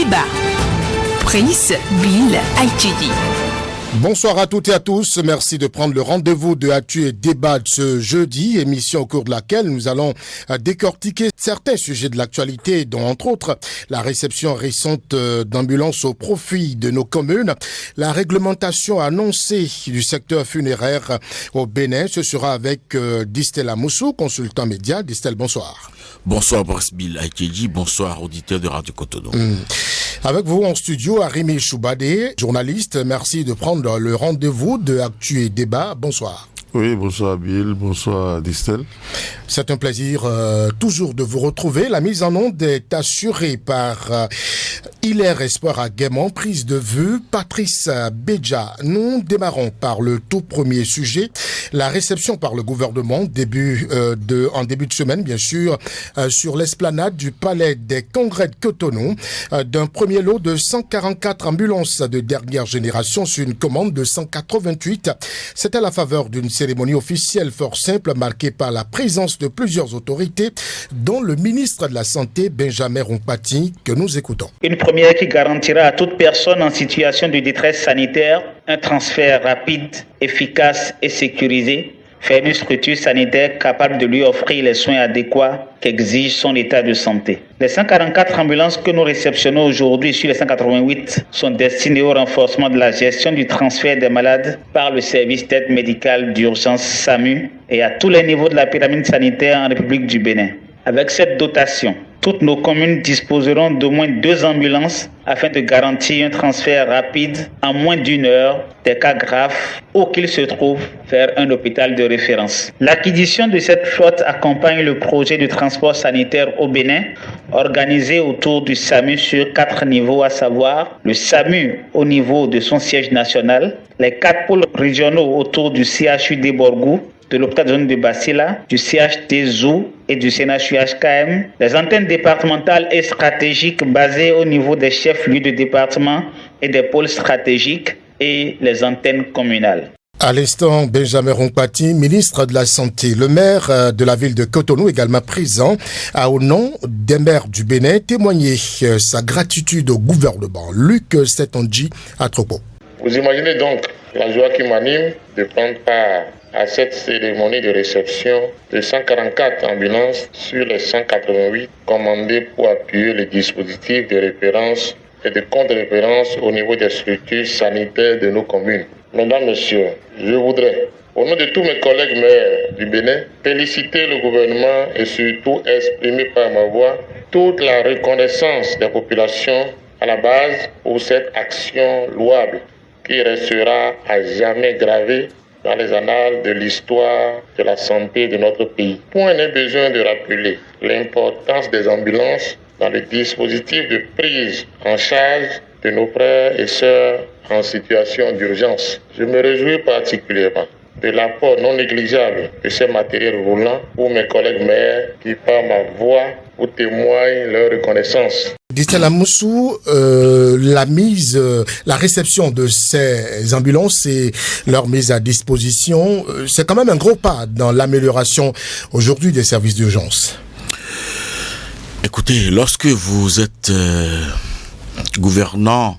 débat. Prince Bill Aïtidi. Bonsoir à toutes et à tous. Merci de prendre le rendez-vous de Actu et Débat de ce jeudi, émission au cours de laquelle nous allons décortiquer certains sujets de l'actualité, dont entre autres la réception récente d'ambulances au profit de nos communes, la réglementation annoncée du secteur funéraire au Bénin. Ce sera avec Distel Amoussou, consultant média. Distel, bonsoir. Bonsoir Prince Bill Aïtidi, bonsoir auditeurs de Radio Cotonou. Avec vous en studio, Arimi Choubadé, journaliste. Merci de prendre le rendez-vous de Actu et Débat. Bonsoir. Oui, bonsoir Bill, bonsoir Distel. C'est un plaisir toujours de vous retrouver. La mise en onde est assurée par Hilaire Espoir à Guémont, prise de vue, Patrice Béja. Nous démarrons par le tout premier sujet, la réception par le gouvernement en début de semaine, bien sûr, sur l'esplanade du Palais des Congrès de Cotonou, d'un premier lot de 144 ambulances de dernière génération sur une commande de 188. C'est à la faveur d'une cérémonie officielle fort simple marquée par la présence de plusieurs autorités, dont le ministre de la Santé, Benjamin Rompati, que nous écoutons. Une première qui garantira à toute personne en situation de détresse sanitaire un transfert rapide, efficace et sécurisé vers une structure sanitaire capable de lui offrir les soins adéquats qu'exige son état de santé. Les 144 ambulances que nous réceptionnons aujourd'hui sur les 188 sont destinées au renforcement de la gestion du transfert des malades par le service d'aide médicale d'urgence SAMU et à tous les niveaux de la pyramide sanitaire en République du Bénin. Avec cette dotation, toutes nos communes disposeront d'au moins 2 ambulances afin de garantir un transfert rapide en moins d'1 heure des cas graves où qu'ils se trouvent vers un hôpital de référence. L'acquisition de cette flotte accompagne le projet de transport sanitaire au Bénin, organisé autour du SAMU sur 4 niveaux, à savoir le SAMU au niveau de son siège national, les 4 pôles régionaux autour du CHU des Borgou, de l'hôpital de zone de Basila, du CHT Zou et du CNHU-HKM, les antennes départementales et stratégiques basées au niveau des chefs-lieux de département et des pôles stratégiques et les antennes communales. À l'instant, Benjamin Rompati, ministre de la Santé, le maire de la ville de Cotonou, également présent, a au nom des maires du Bénin témoigné sa gratitude au gouvernement. Luc Setondji à Tropo. Vous imaginez donc la joie qui m'anime de prendre part à cette cérémonie de réception de 144 ambulances sur les 188 commandées pour appuyer le dispositif de référence et de contre-référence au niveau des structures sanitaires de nos communes. Mesdames, Messieurs, je voudrais, au nom de tous mes collègues maires du Bénin, féliciter le gouvernement et surtout exprimer par ma voix toute la reconnaissance des populations à la base pour cette action louable qui restera à jamais gravée dans les annales de l'histoire de la santé de notre pays. Point n'est besoin de rappeler l'importance des ambulances dans le dispositif de prise en charge de nos frères et sœurs en situation d'urgence. Je me réjouis particulièrement de l'apport non négligeable de ces matériels roulants pour mes collègues maires qui, par ma voix, vous témoignent leur reconnaissance. Distel Amoussou, la réception de ces ambulances et leur mise à disposition, c'est quand même un gros pas dans l'amélioration aujourd'hui des services d'urgence. Écoutez, lorsque vous êtes gouvernant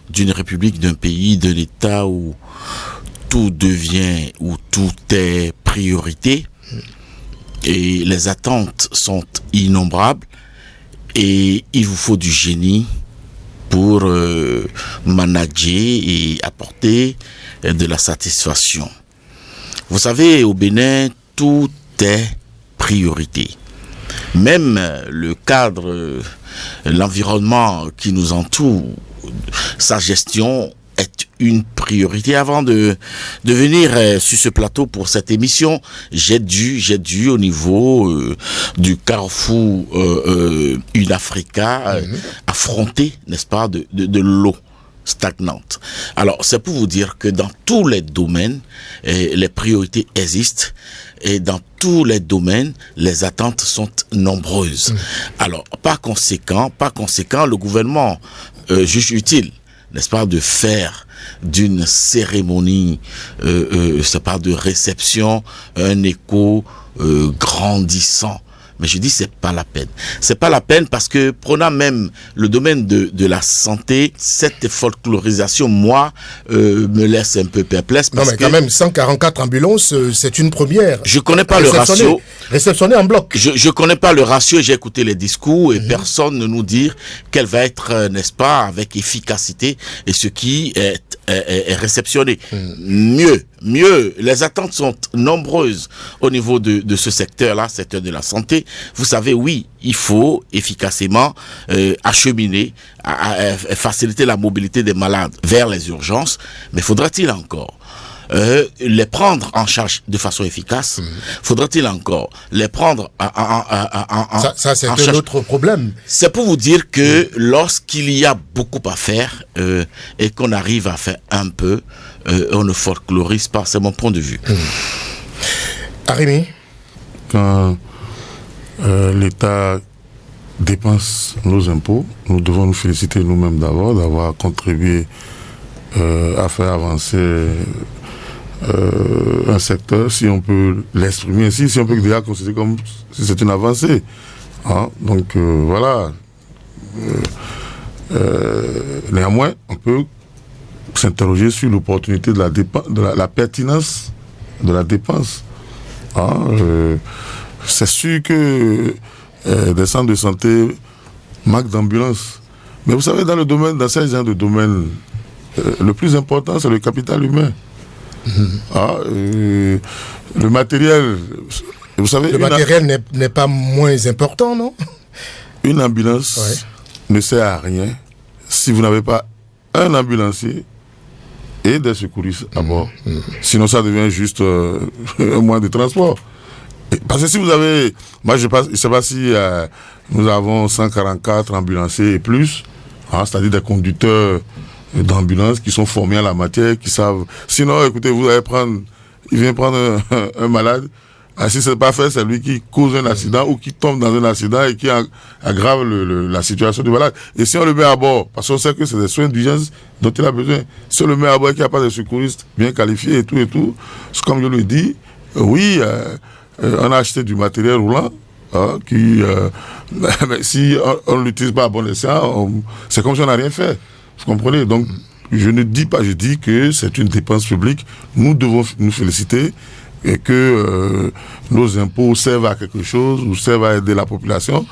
d'une république, d'un pays, d'un État où tout devient, où tout est priorité et les attentes sont innombrables, et il vous faut du génie pour manager et apporter de la satisfaction. Vous savez, au Bénin, tout est priorité. Même le cadre, l'environnement qui nous entoure, sa gestion est une priorité. Avant de venir sur ce plateau pour cette émission, j'ai dû au niveau du carrefour Une-Africa affronter, n'est-ce pas, de l'eau stagnante. Alors, c'est pour vous dire que dans tous les domaines, les priorités existent, et dans tous les domaines, les attentes sont nombreuses. Alors, par conséquent, le gouvernement juge utile, n'est-ce pas, de faire d'une cérémonie, c'est pas de réception, un écho grandissant Mais je dis c'est pas la peine. C'est pas la peine parce que prenant même le domaine de la santé, cette folklorisation, moi, me laisse un peu perplexe. Non, mais quand même, 144 ambulances, c'est une première. Je connais pas le ratio. Réceptionné en bloc. Je connais pas le ratio, j'ai écouté les discours et personne ne nous dit qu'elle va être, n'est-ce pas, avec efficacité et ce qui est réceptionné. Mieux, les attentes sont nombreuses au niveau de ce secteur-là, secteur de la santé. Vous savez, oui, il faut efficacement acheminer, faciliter la mobilité des malades vers les urgences, mais faudra-t-il encore les prendre en charge de façon efficace? Faudra-t-il encore les prendre Ça c'est un autre problème. C'est pour vous dire que lorsqu'il y a beaucoup à faire et qu'on arrive à faire un peu, on ne folklorise pas, c'est mon point de vue. Arimi, Quand l'État dépense nos impôts, nous devons nous féliciter nous-mêmes d'abord d'avoir contribué à faire avancer un secteur, si on peut l'exprimer ainsi, si on peut déjà considérer comme si c'est une avancée. Hein? Donc voilà. Néanmoins, on peut s'interroger sur l'opportunité de la pertinence de la dépense. Hein? C'est sûr que des centres de santé manquent d'ambulances. Mais vous savez, dans ces genres de domaines, le plus important, c'est le capital humain. Le matériel, vous savez... Le matériel n'est pas moins important, non? Une ambulance ne sert à rien si vous n'avez pas un ambulancier et des secouristes à bord. Sinon, ça devient juste un moyen de transport. Parce que si vous avez... Moi, je ne sais pas si nous avons 144 ambulanciers et plus, c'est-à-dire des conducteurs d'ambulance qui sont formés à la matière, qui savent... Sinon, écoutez, il vient prendre un malade, si c'est pas fait, c'est lui qui cause un accident ou qui tombe dans un accident et qui aggrave la situation du malade. Et si on le met à bord, parce qu'on sait que c'est des soins d'urgence dont il a besoin, si on le met à bord et qu'il n'y a pas de secouristes bien qualifiés et tout, comme je le dis, oui, on a acheté du matériel roulant, mais si on ne l'utilise pas à bon escient, c'est comme si on n'a rien fait. Vous comprenez? Donc, je ne dis pas, je dis que c'est une dépense publique. Nous devons nous féliciter et que nos impôts servent à quelque chose ou servent à aider la population.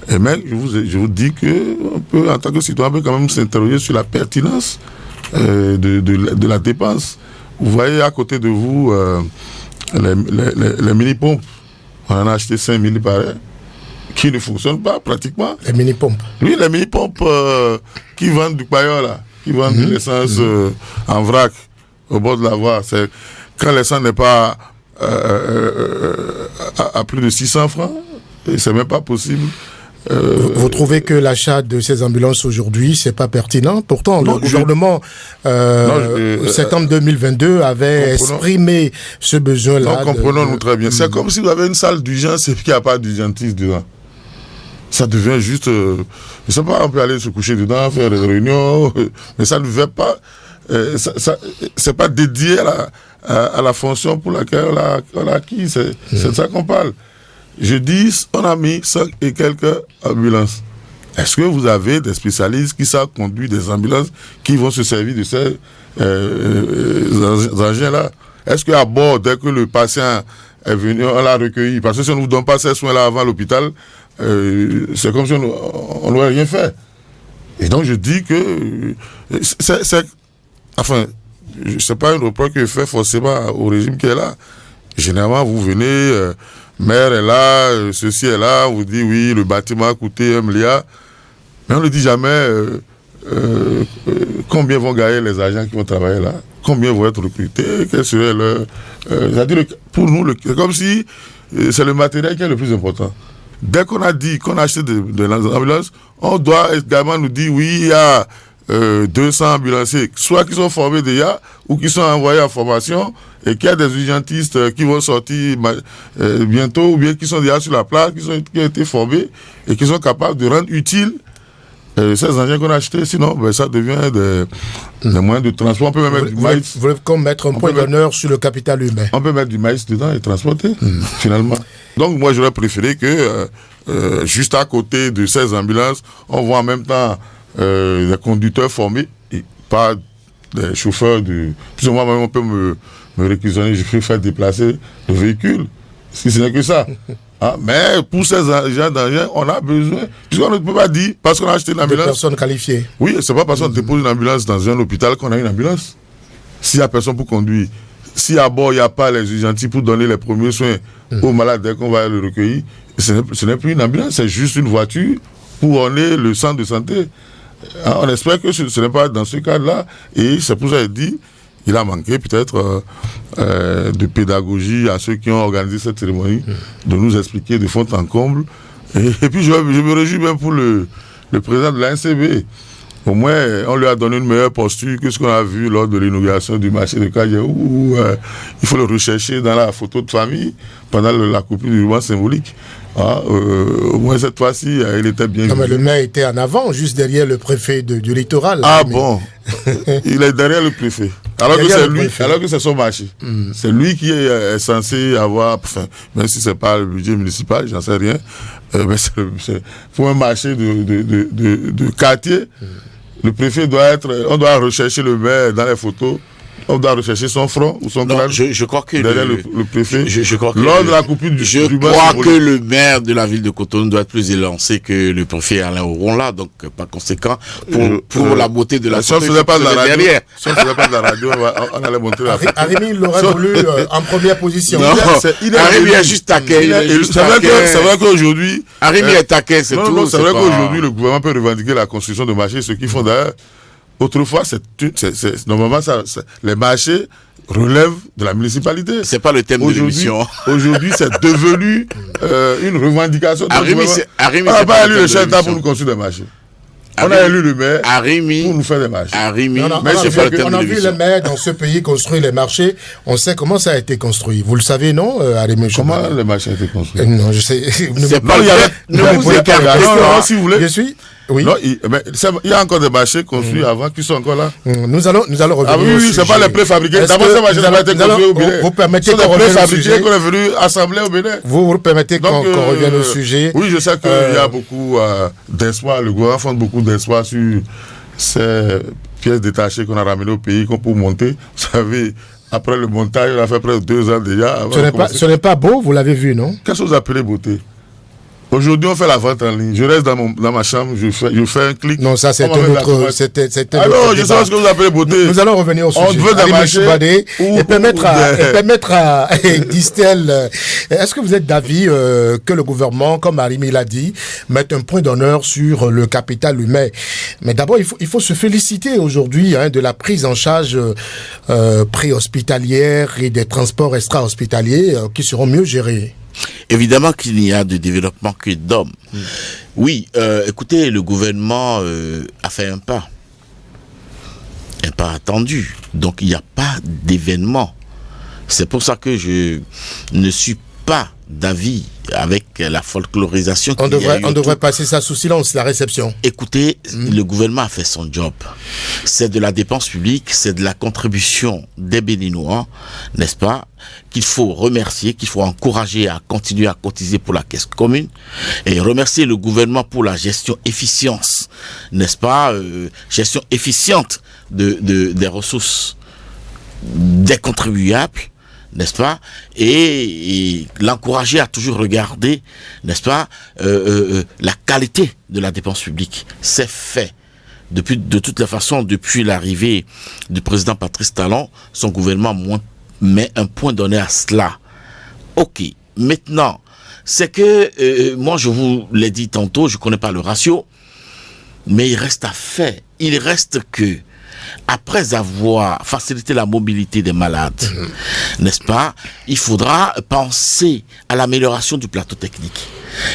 Et mais je vous dis qu'on peut, en tant que citoyen, on peut quand même s'interroger sur la pertinence de la dépense. Vous voyez à côté de vous les mini-pompes. On en a acheté 5000 pareils qui ne fonctionnent pas pratiquement. Les mini-pompes. Oui, les mini-pompes qui vendent du paillon là, qui vendent de l'essence en vrac au bord de la voie. C'est quand l'essence n'est pas à plus de 600 francs, et c'est même pas possible. Vous trouvez que l'achat de ces ambulances aujourd'hui, c'est pas pertinent? Pourtant, le gouvernement, septembre 2022, avait exprimé ce besoin-là. Non, comprenons-nous très bien. C'est comme si vous avez une salle d'urgence et qu'il n'y a pas d'urgentiste dedans. Ça devient juste... je sais pas, on peut aller se coucher dedans, faire des réunions, mais ça ne fait pas... c'est pas dédié à la fonction pour laquelle on a acquis. C'est de ça qu'on parle. Je dis, on a mis 5 et quelques ambulances. Est-ce que vous avez des spécialistes qui savent conduire des ambulances qui vont se servir de ces engins-là? Est-ce qu'à bord, dès que le patient est venu, on l'a recueilli? Parce que si on ne vous donne pas ces soins-là avant l'hôpital, c'est comme si on n'aurait rien fait. Et donc je dis que enfin, c'est pas une reproche que je fais forcément au régime qui est là. Généralement, vous venez, maire est là, ceci est là, on vous dit oui, le bâtiment a coûté 1 milliard, mais on ne dit jamais combien vont gagner les agents qui vont travailler là, combien vont être recrutés, quel serait leur... c'est-à-dire, pour nous, c'est comme si c'est le matériel qui est le plus important. Dès qu'on a dit qu'on a acheté de l'ambulance, on doit également nous dire oui, il y a 200 ambulanciers, soit qui sont formés déjà, ou qui sont envoyés en formation, et qu'il y a des urgentistes qui vont sortir bientôt, ou bien qui sont déjà sur la place, qui ont été formés, et qui sont capables de rendre utile Ces engins qu'on a achetés, sinon, ça devient des moyens de transport. On peut même mettre du maïs. Vous voulez comme mettre un point d'honneur sur le capital humain. On peut mettre du maïs dedans et transporter, finalement. Donc, moi, j'aurais préféré que, juste à côté de ces ambulances, on voit en même temps des conducteurs formés, et pas des chauffeurs de... Plus ou moins, on peut me réquisitionner, je peux faire déplacer le véhicule. Si ce n'est que ça. Mais pour ces agents d'engins, on a besoin, puisqu'on ne peut pas dire, parce qu'on a acheté une ambulance. Des personnes qualifiées. Oui, c'est pas parce qu'on dépose une ambulance dans un hôpital qu'on a une ambulance. S'il n'y a personne pour conduire, si à bord il n'y a pas les gentils pour donner les premiers soins aux malades dès qu'on va le recueillir, ce n'est plus une ambulance, c'est juste une voiture pour emmener le centre de santé. On espère que ce n'est pas dans ce cadre-là, et c'est pour ça que je dis, il a manqué peut-être de pédagogie à ceux qui ont organisé cette cérémonie, de nous expliquer de fond en comble. Et puis je me réjouis même pour le président de l'ANCB. Au moins, on lui a donné une meilleure posture que ce qu'on a vu lors de l'inauguration du marché de Kadia, où il faut le rechercher dans la photo de famille pendant la coupure du ruban symbolique. Au moins cette fois-ci, il était bien vu. Mais le maire était en avant, juste derrière le préfet du littoral. Bon, il est derrière le préfet. Alors que c'est son marché. C'est lui qui est censé avoir, enfin, même si c'est pas le budget municipal, j'en sais rien, mais c'est pour un marché de quartier, le préfet on doit rechercher le maire dans les photos. On doit rechercher son front ou son crâne. Je crois que derrière le préfet. Je crois que lors de la coupure du Je crois que le maire de la ville de Cotonou doit être plus élancé que le préfet Alain Auron-là. Donc, par conséquent, pour la beauté de la si on ne faisait pas de la radio, on allait montrer la photo. Arémi l'aurait voulu en première position. Non, Arémi est juste taquin. C'est vrai qu'aujourd'hui... Arémi est taquin, c'est tout. C'est vrai qu'aujourd'hui, le gouvernement peut revendiquer la construction de marchés, ce qu'ils font d'ailleurs. Autrefois, normalement, les marchés relèvent de la municipalité. C'est pas le thème de l'émission. Aujourd'hui, c'est devenu une revendication. On n'a pas élu le chef d'État pour nous construire des marchés. On a élu le maire pour nous faire des marchés. On a vu le maire dans ce pays construire les marchés. On sait comment ça a été construit. Vous le savez, non, Arémi? Comment les marchés ont été construits? Non, je sais. Ne vous écartez pas. Si vous voulez. Je suis. Oui. Non, il y a encore des marchés construits avant qui sont encore là. Nous allons revenir. Ah oui, c'est pas les préfabriqués. D'abord, ces marchés n'ont pas été construits au Bénin. Vous permettez qu'on revienne au sujet. Qu'on est venu assembler au Bénin. Vous permettez qu'on revienne au sujet. Oui, je sais qu'il y a beaucoup d'espoir. Le gouvernement fonde beaucoup d'espoir sur ces pièces détachées qu'on a ramenées au pays pour monter. Vous savez, après le montage, on a fait près de 2 ans déjà. Ce n'est pas beau, vous l'avez vu, non? Qu'est-ce que vous appelez beauté? Aujourd'hui, on fait la vente en ligne. Je reste dans ma chambre, je fais un clic. Non, ça, c'est un autre. Alors, je sais ce que vous appelez beauté. Nous allons revenir au sujet. On veut marcher et permettre à Distel. Est-ce que vous êtes d'avis que le gouvernement, comme Arémi l'a dit, mette un point d'honneur sur le capital humain? Mais d'abord, il faut se féliciter aujourd'hui de la prise en charge préhospitalière et des transports extra-hospitaliers qui seront mieux gérés. Évidemment qu'il n'y a de développement que d'hommes. Oui, écoutez, le gouvernement a fait un pas attendu. Donc il n'y a pas d'événement. C'est pour ça que je ne suis pas d'avis avec la folklorisation. On devrait passer ça sous silence, la réception. Écoutez, le gouvernement a fait son job. C'est de la dépense publique, c'est de la contribution des Béninois, n'est-ce pas, qu'il faut remercier, qu'il faut encourager à continuer à cotiser pour la caisse commune et remercier le gouvernement pour la gestion efficiente, n'est-ce pas, gestion efficiente des ressources des contribuables, n'est-ce pas, et l'encourager à toujours regarder, n'est-ce pas, la qualité de la dépense publique. C'est fait. De toute la façon, depuis l'arrivée du président Patrice Talon, son gouvernement met un point donné à cela. Ok, maintenant, c'est que, moi je vous l'ai dit tantôt, je ne connais pas le ratio, mais il reste à faire. Il reste que, après avoir facilité la mobilité des malades, n'est-ce pas, il faudra penser à l'amélioration du plateau technique.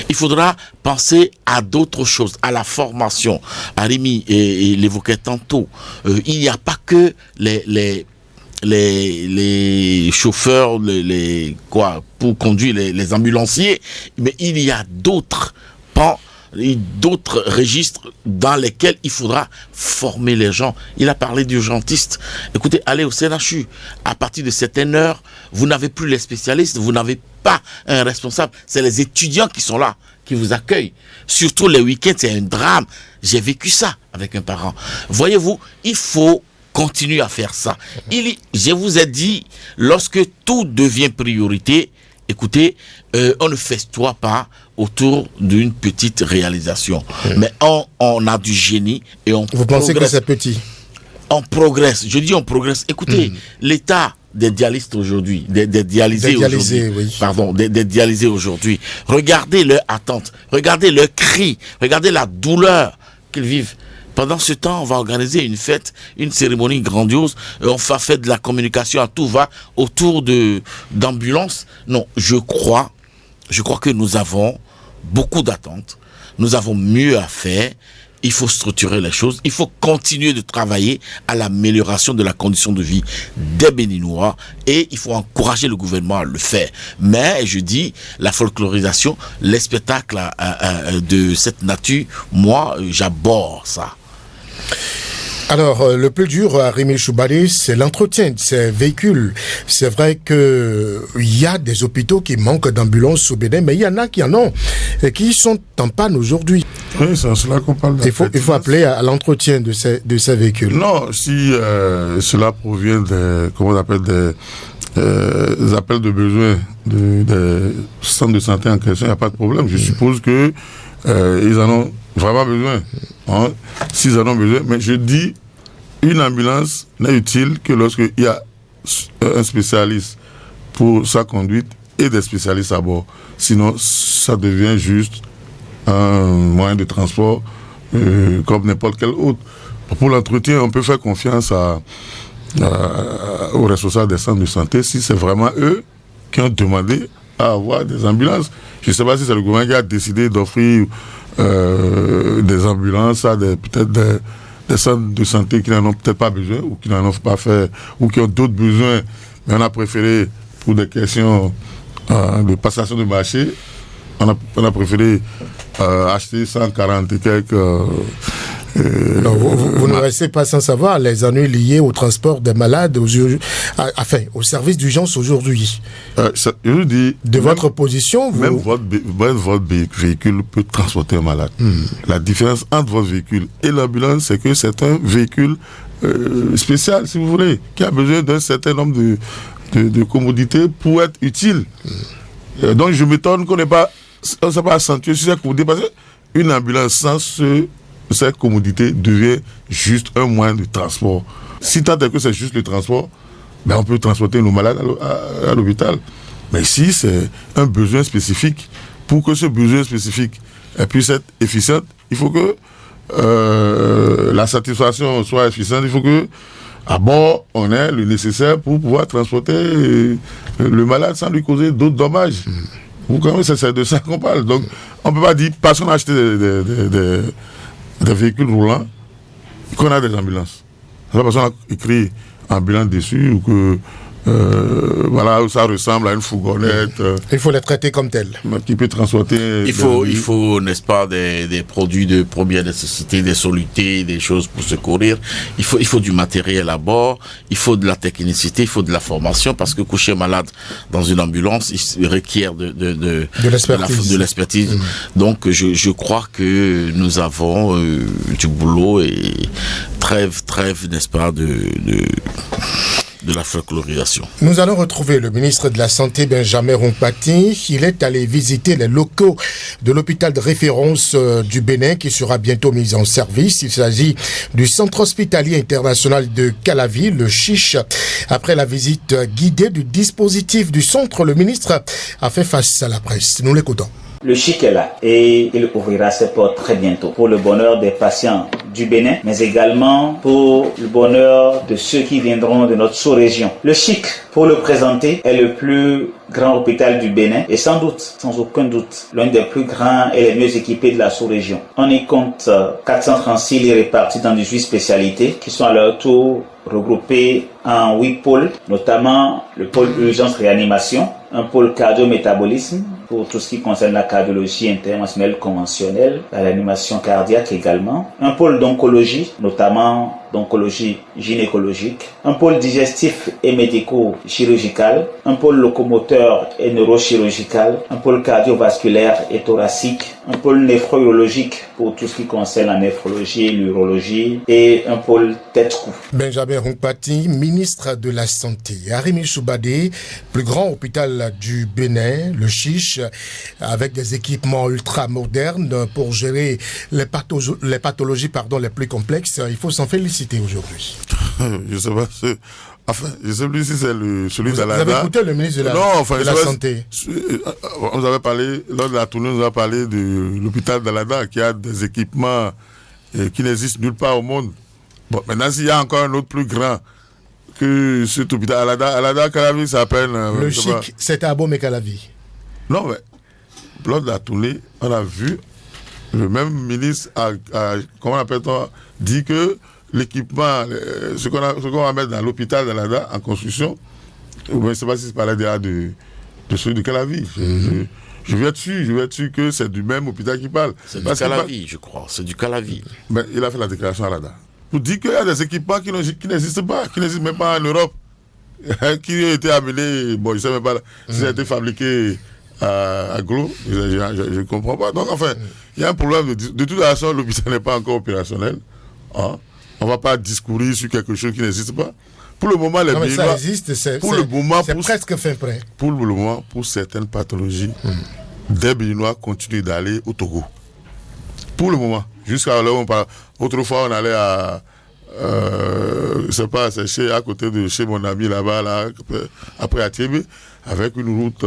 Il faudra penser à d'autres choses, à la formation. Arémi l'évoquait tantôt. Il n'y a pas que les chauffeurs, pour conduire les ambulanciers, mais il y a d'autres pans d'autres registres dans lesquels il faudra former les gens. Il a parlé d'urgentistes. Écoutez, allez au CNHU. À partir de certaines heures, vous n'avez plus les spécialistes, vous n'avez pas un responsable. C'est les étudiants qui sont là, qui vous accueillent. Surtout les week-ends, c'est un drame. J'ai vécu ça avec un parent. Voyez-vous, il faut continuer à faire ça. Je vous ai dit, lorsque tout devient priorité, écoutez, on ne festoie pas autour d'une petite réalisation. Mais on a du génie et on progresse. Vous pensez que c'est petit? On progresse. Je dis on progresse. Écoutez, l'état des dialystes aujourd'hui, des dialysés aujourd'hui, oui. Pardon, des dialysés aujourd'hui. Regardez leur attente, regardez leur cri, regardez la douleur qu'ils vivent. Pendant ce temps, on va organiser une fête, une cérémonie grandiose. On va faire de la communication à tout va autour d'ambulances. Non, je crois que nous avons beaucoup d'attentes. Nous avons mieux à faire. Il faut structurer les choses. Il faut continuer de travailler à l'amélioration de la condition de vie des Béninois. Et il faut encourager le gouvernement à le faire. Mais, je dis, la folklorisation, les spectacles de cette nature, moi, j'aborde ça. Alors, le plus dur à Rémi Choubali, c'est l'entretien de ces véhicules. C'est vrai que il y a des hôpitaux qui manquent d'ambulances au Bénin, mais il y en a qui en ont et qui sont en panne aujourd'hui. Oui, c'est cela qu'on parle. Il faut appeler à l'entretien de ces véhicules. Non, si cela provient des, comment on appelle, des appels de besoin des centres de santé en question, il n'y a pas de problème. Je suppose que ils en ont vraiment besoin. Hein, s'ils en ont besoin. Mais je dis, une ambulance n'est utile que lorsqu'il y a un spécialiste pour sa conduite et des spécialistes à bord. Sinon, ça devient juste un moyen de transport comme n'importe quel autre. Pour l'entretien, on peut faire confiance aux responsables des centres de santé si c'est vraiment eux qui ont demandé à avoir des ambulances. Je ne sais pas si c'est le gouvernement qui a décidé d'offrir des ambulances à peut-être des centres de santé qui n'en ont peut-être pas besoin ou qui n'en ont pas fait ou qui ont d'autres besoins. Mais on a préféré, pour des questions de passation de marché, on a préféré acheter 140 et quelques... Non, vous ne restez pas sans savoir les ennuis liés au transport des malades, au service d'urgence aujourd'hui. Je dis, de votre position, même votre véhicule peut transporter un malade. La différence entre votre véhicule et l'ambulance, c'est que c'est un véhicule spécial, si vous voulez, qui a besoin d'un certain nombre de commodités pour être utile. Donc je m'étonne qu'on ne s'est pas accentué sur cette commodité, parce qu'une ambulance sans cette commodité devient juste un moyen de transport. Si tant est que c'est juste le transport, ben on peut transporter nos malades à l'hôpital. Mais ici, c'est un besoin spécifique. Pour que ce besoin spécifique puisse être efficient, il faut que la satisfaction soit efficiente. Il faut que à bord, on ait le nécessaire pour pouvoir transporter le malade sans lui causer d'autres dommages. Vous comprenez, c'est de ça qu'on parle. Donc, on ne peut pas dire, parce qu'on a acheté des véhicules roulants, qu'on a des ambulances. C'est pas parce qu'on a écrit ambulance dessus ou que voilà, ça ressemble à une fourgonnette. Il faut les traiter comme tels. Qui peut transporter. Il faut, n'est-ce pas, des produits de première nécessité, des solutés, des choses pour secourir. Il faut du matériel à bord, il faut de la technicité, il faut de la formation, parce que coucher malade dans une ambulance, il requiert de l'expertise. Donc, je crois que nous avons du boulot et trêve, n'est-ce pas, de la folklorisation. Nous allons retrouver le ministre de la Santé, Benjamin Rompati. Il est allé visiter les locaux de l'hôpital de référence du Bénin qui sera bientôt mis en service. Il s'agit du Centre hospitalier international de Calavi, le CHICH. Après la visite guidée du dispositif du centre, le ministre a fait face à la presse. Nous l'écoutons. Le CHIC est là et il ouvrira ses portes très bientôt pour le bonheur des patients du Bénin, mais également pour le bonheur de ceux qui viendront de notre sous-région. Le CHIC, pour le présenter, est le plus grand hôpital du Bénin est sans doute, sans aucun doute, l'un des plus grands et les mieux équipés de la sous-région. On y compte 436 lits répartis dans 18 spécialités qui sont à leur tour regroupés en 8 pôles, notamment le pôle urgence-réanimation, un pôle cardio-métabolisme pour tout ce qui concerne la cardiologie interventionnelle conventionnelle, la réanimation cardiaque également, un pôle d'oncologie, notamment d'oncologie gynécologique, un pôle digestif et médico-chirurgical, un pôle locomoteur et neurochirurgical, un pôle cardiovasculaire et thoracique, un pôle néphrologique pour tout ce qui concerne la néphrologie et l'urologie et un pôle tête-cou. Benjamin Rompati, ministre de la Santé. Arimi Choubadé, plus grand hôpital du Bénin, le Chiche, avec des équipements ultra modernes pour gérer les pathologies les plus complexes. Il faut s'en féliciter aujourd'hui. Je sais pas. Enfin, je sais plus si c'est celui d'Alada. Vous avez écouté le ministre de la Santé. On avait parlé, lors de la tournée, on a parlé de l'hôpital d'Alada qui a des équipements qui n'existent nulle part au monde. Bon, maintenant, s'il y a encore un autre plus grand que cet hôpital, Alada Calavi, ça s'appelle... le chic, c'était à Abomey-Calavi. Non, mais lors de la tournée, on a vu le même ministre comment appelle-t-on, dit que l'équipement, ce qu'on va mettre dans l'hôpital d'Alada en construction, je ne sais pas si c'est parlait déjà de celui de Calavi. Je vais être sûr que c'est du même hôpital qui parle. C'est du Calavi, je crois. C'est du Calavi. Mais il a fait la déclaration à Alada. Pour dire qu'il y a des équipements qui n'existent pas, qui n'existent même pas en Europe, qui ont été amenés, bon, je ne sais même pas si ça a été fabriqué à Glo, je ne comprends pas. Donc, enfin, il y a un problème. De toute façon, l'hôpital n'est pas encore opérationnel. Hein? On ne va pas discourir sur quelque chose qui n'existe pas. Pour le moment, les Béninois... ça existe, c'est presque fin prêt. Pour le moment, pour certaines pathologies, des Béninois continuent d'aller au Togo. Pour le moment. Jusqu'à là où on parle. Autrefois, on allait à... je sais pas, c'est à côté de chez mon ami là-bas, là, après à Thiébé, avec une route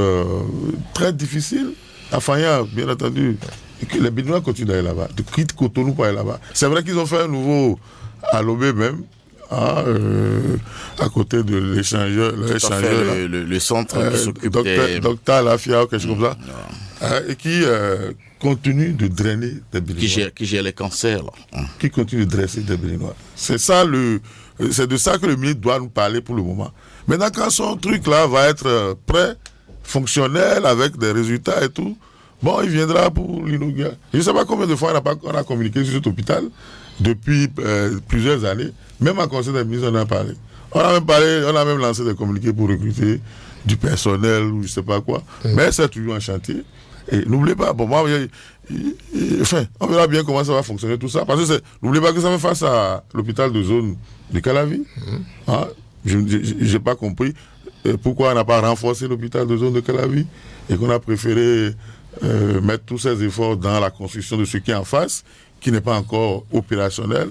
très difficile, à Faya, bien entendu. Et que les Béninois continuent d'aller là-bas, de quitter Cotonou pour aller là-bas. C'est vrai qu'ils ont fait un nouveau à Lomé même, à côté de l'échangeur. Le centre qui s'occupe Docteur Lafia ou quelque chose comme ça. Et qui continue de drainer des Béninois. Qui gère les cancers. Là. Qui continue de dresser des Béninois. C'est de ça que le ministre doit nous parler pour le moment. Maintenant, quand son truc là va être prêt, fonctionnel, avec des résultats et tout, bon, il viendra pour l'inaugurer. Je ne sais pas combien de fois on a communiqué sur cet hôpital depuis plusieurs années. Même en conseil des ministres, on en a parlé. On a même lancé des communiqués pour recruter du personnel ou je ne sais pas quoi. Mais c'est toujours un chantier. Et n'oubliez pas, bon, moi, enfin, on verra bien comment ça va fonctionner tout ça. Parce que n'oubliez pas que ça fait face à l'hôpital de zone de Calavi. Hein? Je n'ai pas compris pourquoi on n'a pas renforcé l'hôpital de zone de Calavi et qu'on a préféré mettre tous ces efforts dans la construction de ce qui est en face, qui n'est pas encore opérationnel.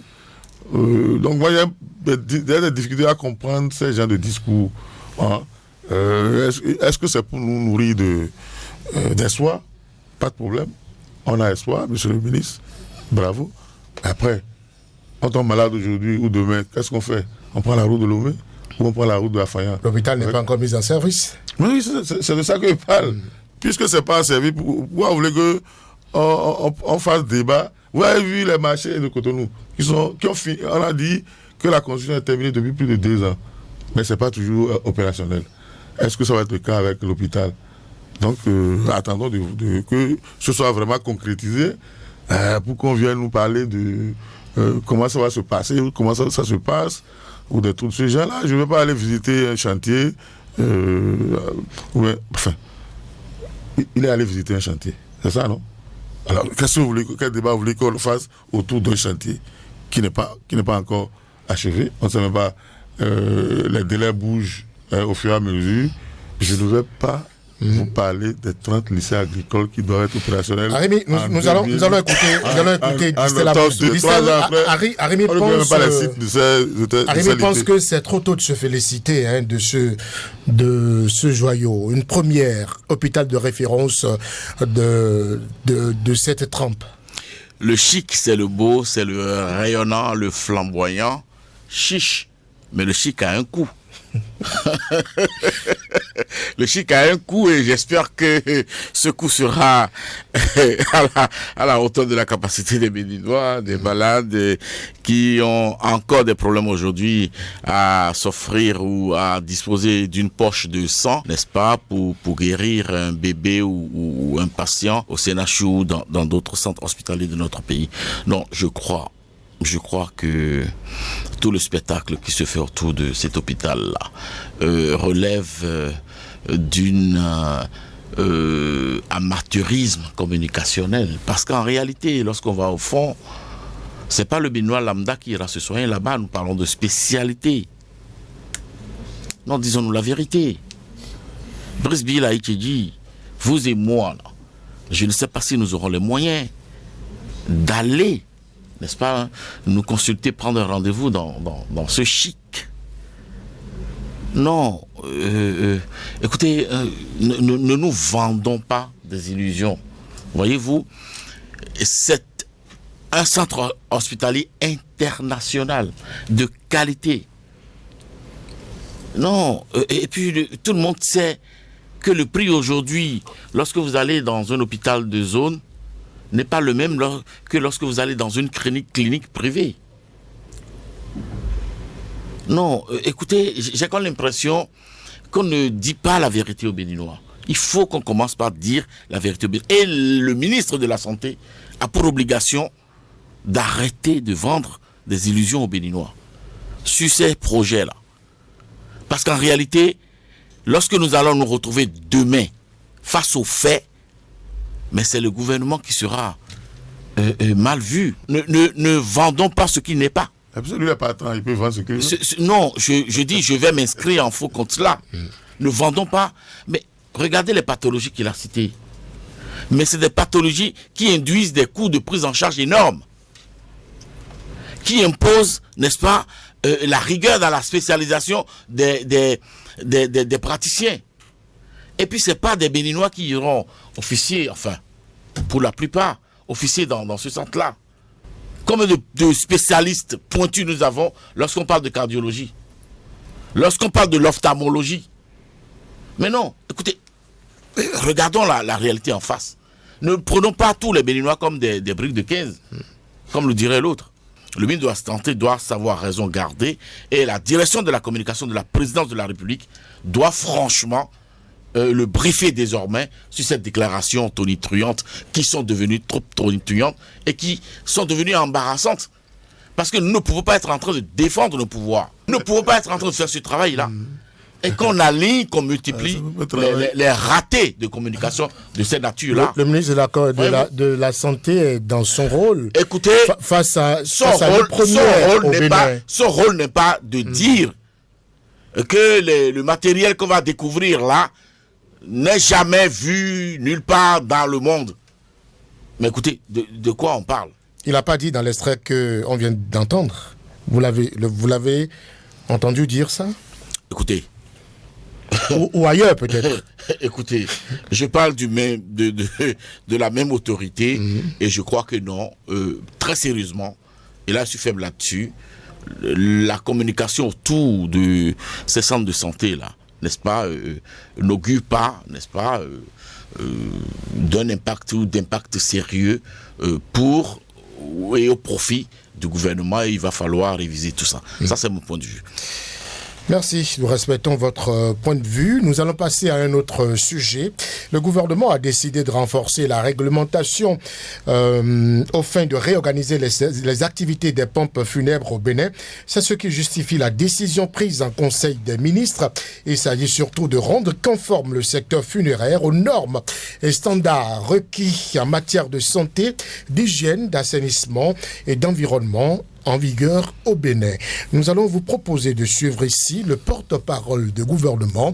Donc moi, il y a des difficultés à comprendre ces genres de discours. Hein. Est-ce que c'est pour nous nourrir d'espoir? Pas de problème. On a espoir, monsieur le ministre. Bravo. Après, on tombe malade aujourd'hui ou demain, qu'est-ce qu'on fait? On prend la route de Lomé ou on prend la route de Afaya? L'hôpital n'est pas encore mis en service. Oui, c'est de ça que je parle. Puisque ce n'est pas en service, pourquoi vous voulez qu'on fasse débat? Vous avez vu les marchés de Cotonou qui ont fini. On a dit que la construction est terminée depuis plus de 2 ans. Mais ce n'est pas toujours opérationnel. Est-ce que ça va être le cas avec l'hôpital? Donc, attendons que ce soit vraiment concrétisé pour qu'on vienne nous parler de comment ça va se passer, comment ça se passe, ou des trucs de ce genre-là. Je ne vais pas aller visiter un chantier. Enfin, il est allé visiter un chantier. C'est ça, non? Alors, quel débat vous voulez qu'on fasse autour d'un chantier qui n'est pas encore achevé? On ne sait même pas, les délais bougent au fur et à mesure. Je ne vais pas vous parler des 30 lycées agricoles qui doivent être opérationnels. Arimi, nous allons écouter Distel Arimi pense que c'est trop tôt de se féliciter de ce joyau. Une première hôpital de référence de cette trempe. Le chic, c'est le beau, c'est le rayonnant, le flamboyant. Chiche. Mais le chic a un coût. Le chic a un coût et j'espère que ce coût sera à la hauteur de la capacité des Béninois, des malades qui ont encore des problèmes aujourd'hui à s'offrir ou à disposer d'une poche de sang, n'est-ce pas, pour guérir un bébé ou un patient au CNHU ou dans d'autres centres hospitaliers de notre pays. Non, je crois que tout le spectacle qui se fait autour de cet hôpital-là relève d'une amateurisme communicationnel. Parce qu'en réalité, lorsqu'on va au fond, c'est pas le Béninois lambda qui ira se soigner là-bas. Nous parlons de spécialité. Non, disons-nous la vérité. Brice Bill dit, vous et moi, là, je ne sais pas si nous aurons les moyens d'aller, n'est-ce pas, hein, nous consulter, prendre un rendez-vous dans ce chic. Non, écoutez, ne nous vendons pas des illusions. Voyez-vous, c'est un centre hospitalier international de qualité. Non, et puis tout le monde sait que le prix aujourd'hui, lorsque vous allez dans un hôpital de zone, n'est pas le même que lorsque vous allez dans une clinique privée. Non, écoutez, j'ai comme l'impression qu'on ne dit pas la vérité aux Béninois. Il faut qu'on commence par dire la vérité aux Béninois. Et le ministre de la Santé a pour obligation d'arrêter de vendre des illusions aux Béninois sur ces projets-là. Parce qu'en réalité, lorsque nous allons nous retrouver demain face aux faits, mais c'est le gouvernement qui sera mal vu. Ne vendons pas ce qui n'est pas. Absolument pas tant, il peut vendre ce qu'il veut. Non, je dis, je vais m'inscrire en faux contre cela. Ne vendons pas. Mais regardez les pathologies qu'il a citées. Mais c'est des pathologies qui induisent des coûts de prise en charge énormes. Qui imposent, n'est-ce pas, la rigueur dans la spécialisation des praticiens. Et puis, ce n'est pas des Béninois qui iront officier, enfin, pour la plupart, officier dans ce centre-là. Combien de spécialistes pointus nous avons lorsqu'on parle de cardiologie, lorsqu'on parle de l'ophtalmologie. Mais non, écoutez, regardons la réalité en face. Ne prenons pas tous les Béninois comme des briques de 15, comme le dirait l'autre. Le ministre de la Santé doit savoir raison garder et la direction de la communication de la présidence de la République doit franchement le briefer désormais sur cette déclaration tonitruante qui sont devenues trop tonitruantes et qui sont devenues embarrassantes. Parce que nous ne pouvons pas être en train de défendre nos pouvoirs. Nous ne pouvons pas être en train de faire ce travail-là. Et qu'on aligne, qu'on multiplie les ratés de communication de cette nature-là. Le ministre de la Santé est dans son rôle. Écoutez, son rôle n'est pas de dire que le matériel qu'on va découvrir là n'est jamais vu nulle part dans le monde. Mais écoutez, de quoi on parle? Il n'a pas dit dans l'extrait qu'on vient d'entendre. Vous l'avez entendu dire ça? Écoutez. ou ailleurs peut-être. Écoutez, je parle de la même autorité et je crois que non, très sérieusement, et là je suis faible là-dessus, la communication autour de ces centres de santé là, n'est-ce pas, n'augure pas, n'est-ce pas, d'un impact ou d'impact sérieux pour et au profit du gouvernement. Et il va falloir réviser tout ça. Ça, c'est mon point de vue. Merci, nous respectons votre point de vue. Nous allons passer à un autre sujet. Le gouvernement a décidé de renforcer la réglementation au fin de réorganiser les activités des pompes funèbres au Bénin. C'est ce qui justifie la décision prise en Conseil des ministres. Il s'agit surtout de rendre conforme le secteur funéraire aux normes et standards requis en matière de santé, d'hygiène, d'assainissement et d'environnement en vigueur au Bénin. Nous allons vous proposer de suivre ici le porte-parole du gouvernement,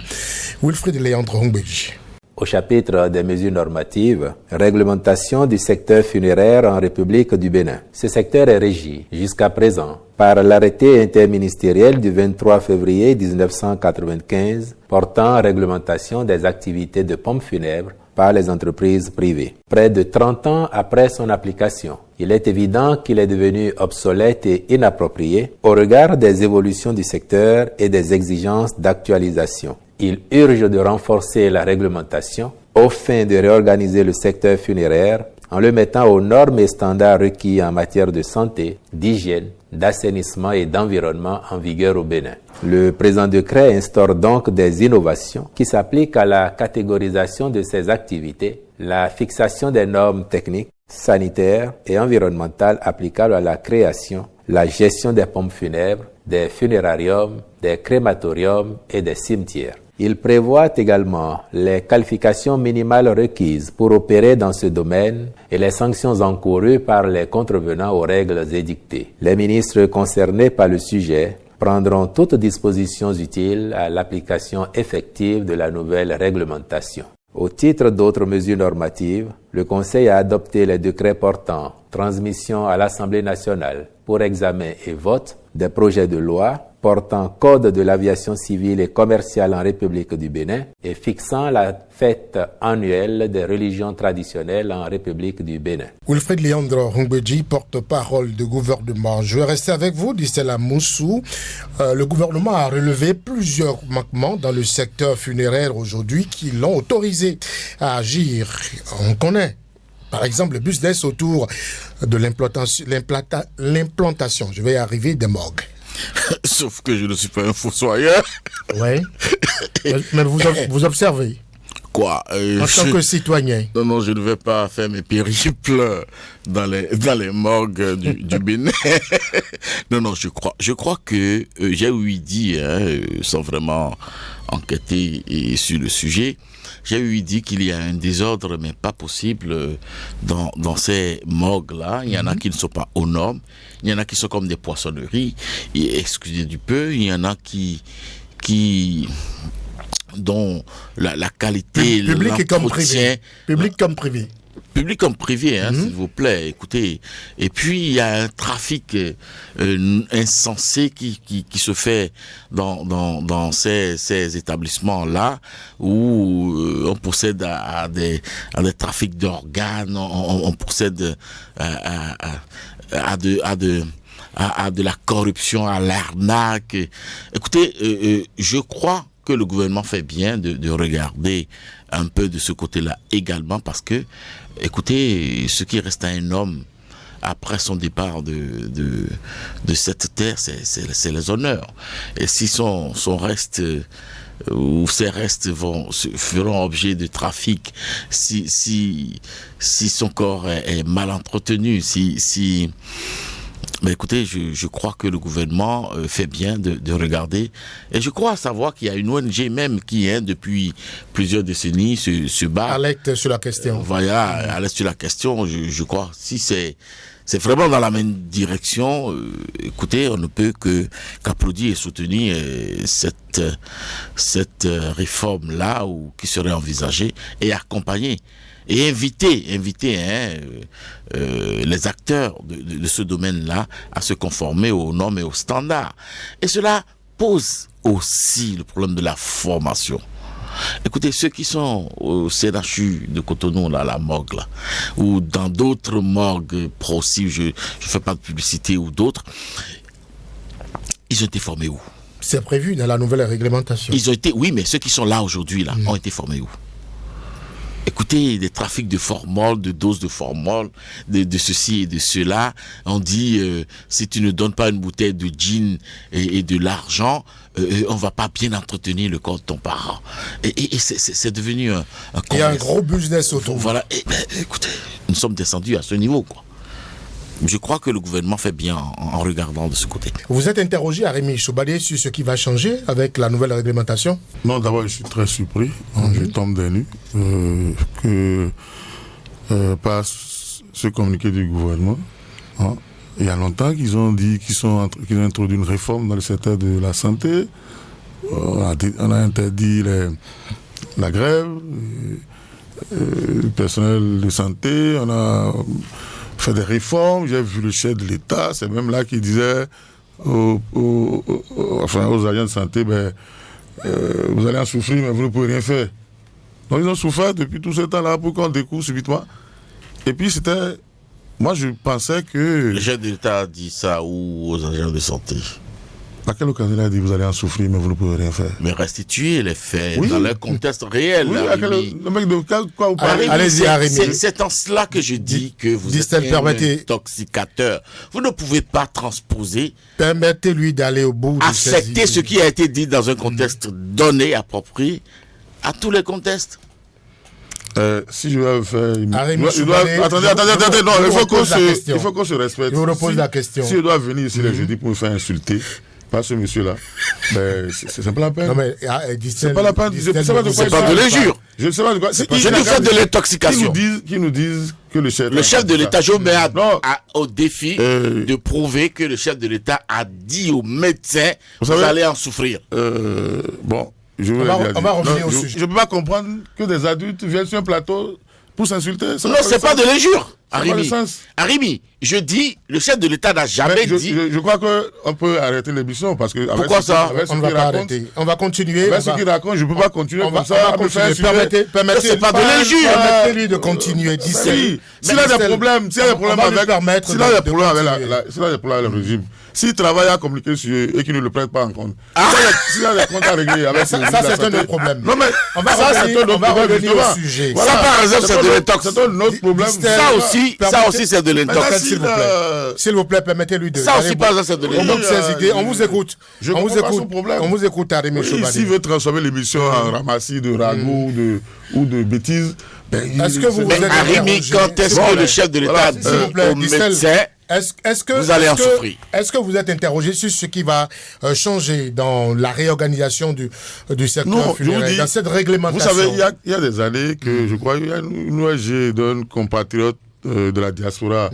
Wilfried Léandre Hongbeji. Au chapitre des mesures normatives, réglementation du secteur funéraire en République du Bénin. Ce secteur est régi, jusqu'à présent, par l'arrêté interministériel du 23 février 1995 portant réglementation des activités de pompes funèbres par les entreprises privées. Près de 30 ans après son application, il est évident qu'il est devenu obsolète et inapproprié au regard des évolutions du secteur et des exigences d'actualisation. Il urge de renforcer la réglementation aux fins de réorganiser le secteur funéraire en le mettant aux normes et standards requis en matière de santé, d'hygiène, d'assainissement et d'environnement en vigueur au Bénin. Le présent décret instaure donc des innovations qui s'appliquent à la catégorisation de ces activités, la fixation des normes techniques, sanitaires et environnementales applicables à la création, la gestion des pompes funèbres, des funérariums, des crématoriums et des cimetières. Il prévoit également les qualifications minimales requises pour opérer dans ce domaine et les sanctions encourues par les contrevenants aux règles édictées. Les ministres concernés par le sujet prendront toutes dispositions utiles à l'application effective de la nouvelle réglementation. Au titre d'autres mesures normatives, le Conseil a adopté les décrets portant transmission à l'Assemblée nationale pour examen et vote des projets de loi portant code de l'aviation civile et commerciale en République du Bénin et fixant la fête annuelle des religions traditionnelles en République du Bénin. Wilfried Leandro Hongbeji, porte-parole du gouvernement. Je vais rester avec vous, dit Stella Moussou. Le gouvernement a relevé plusieurs manquements dans le secteur funéraire aujourd'hui qui l'ont autorisé à agir. On connaît, par exemple, le business autour de l'implantation, je vais y arriver, des morgues. Sauf que je ne suis pas un fossoyeur. Oui. Mais vous observez. Quoi en tant que citoyen. Non, je ne vais pas faire mes périples dans les morgues du Bénin. Non, je crois que j'ai ouï dire, sans vraiment enquêter sur le sujet, j'ai ouï dire qu'il y a un désordre, mais pas possible, dans ces morgues-là. Il y en a qui ne sont pas aux normes. Il y en a qui sont comme des poissonneries. Et, excusez du peu, il y en a qui dont la qualité, public comme privé. Public comme privé. Public comme privé, s'il vous plaît, écoutez. Et puis, il y a un trafic insensé qui se fait dans ces établissements-là où on procède à des trafics d'organes, on procède à de la corruption, à l'arnaque. Écoutez, je crois que le gouvernement fait bien de regarder un peu de ce côté-là également parce que, écoutez, ce qui reste à un homme après son départ de cette terre, c'est les honneurs. Et si son reste ou ces restes feront objet de trafic, si son corps est mal entretenu, mais écoutez, je crois que le gouvernement fait bien de regarder. Et je crois savoir qu'il y a une ONG même qui, depuis plusieurs décennies, se bat. Alerte sur la question. Voilà, alerte sur la question. Je crois, si c'est vraiment dans la même direction, écoutez, on ne peut qu'applaudir et soutenir cette réforme-là qui serait envisagée et accompagner. Et inviter les acteurs de ce domaine-là à se conformer aux normes et aux standards. Et cela pose aussi le problème de la formation. Écoutez, ceux qui sont au CNHU de Cotonou, là, la morgue, là, ou dans d'autres morgues pro-cibles, je fais pas de publicité ou d'autres, ils ont été formés où? C'est prévu dans la nouvelle réglementation. Ils ont été, oui, mais ceux qui sont là aujourd'hui, là, ont été formés où? Écoutez, des trafics de formol, de doses de formol, de ceci et de cela. On dit, si tu ne donnes pas une bouteille de gin et de l'argent, on va pas bien entretenir le corps de ton parent. Et c'est devenu un il y a un gros business autour. Voilà. Écoutez, nous sommes descendus à ce niveau, quoi. Je crois que le gouvernement fait bien en regardant de ce côté. Vous êtes interrogé à Rémi Choubalier sur ce qui va changer avec la nouvelle réglementation? Non, d'abord, je suis très surpris. Je tombe des nues par ce communiqué du gouvernement. Il y a longtemps qu'ils ont dit qu'ils ont introduit une réforme dans le secteur de la santé. On a interdit la grève, le personnel de santé. On a fait des réformes. J'ai vu le chef de l'État, c'est même là qu'il disait aux agents de santé, vous allez en souffrir, mais vous ne pouvez rien faire. Donc ils ont souffert depuis tout ce temps-là pour qu'on découvre subitement. Et puis c'était... Moi je pensais que... Le chef de l'État a dit ça aux agents de santé. À quelle occasion il a dit vous allez en souffrir mais vous ne pouvez rien faire? Mais restituer les faits dans leur contexte réel. Oui, le mec de quoi vous parlez? Allez-y, Arimi. C'est en cela que je dis que vous êtes un intoxicateur. Vous ne pouvez pas transposer. Permettez-lui d'aller au bout de accepter ce qui a été dit dans un contexte donné, approprié, à tous les contextes. Si je vais faire... Arimi, attendez, non, il faut qu'on se respecte. Je vous repose la question. Si je dois venir ici les jeudis pour me faire insulter par ce monsieur-là, ben, c'est pas la peine. Non, mais c'est pas la peine. C'est pas de l'injure. Je ne sais pas de quoi. Je nous fais de l'intoxication. Qui nous disent que le chef de l'État, je mets au défi de prouver que le chef de l'État a dit aux médecins vous allez en souffrir. Bon, on va revenir au sujet. Je ne peux pas comprendre que des adultes viennent sur un plateau pour s'insulter. Non, c'est pas de l'injure. Arimi, je dis, le chef de l'État n'a jamais dit... Je crois qu'on peut arrêter l'émission parce que... Pourquoi ça? On ne va pas arrêter. On va continuer. Avec ce qu'il raconte, je ne peux pas continuer comme ça. Permettez, c'est pas de l'injure. Permettez-lui de continuer. S'il a des problèmes, s'il a des problèmes avec le régime, s'il travaille à communiquer sur eux et qu'il ne le prête pas en compte, s'il a des comptes à régler avec ça, c'est un autre problème. Non, mais on va revenir au sujet. Ça, par exemple, c'est de l'intox. C'est un autre problème. Ça aussi, c'est de l'intox. S'il vous plaît, permettez-lui de... Ça aussi, par exemple, c'est de l'intox. On vous écoute. On vous écoute, Arimi Choubani. S'il veut transformer l'émission en ramassis de ragots ou de bêtises... Est-ce que vous êtes Arimi, quand est-ce que le chef de l'État dit aux médecins vous allez en souffrir? Est-ce que vous êtes interrogé sur ce qui va changer dans la réorganisation du secteur funéraire, dans cette réglementation? Vous savez, il y a des années que je crois qu'il y a une ONG d'un compatriote de la diaspora,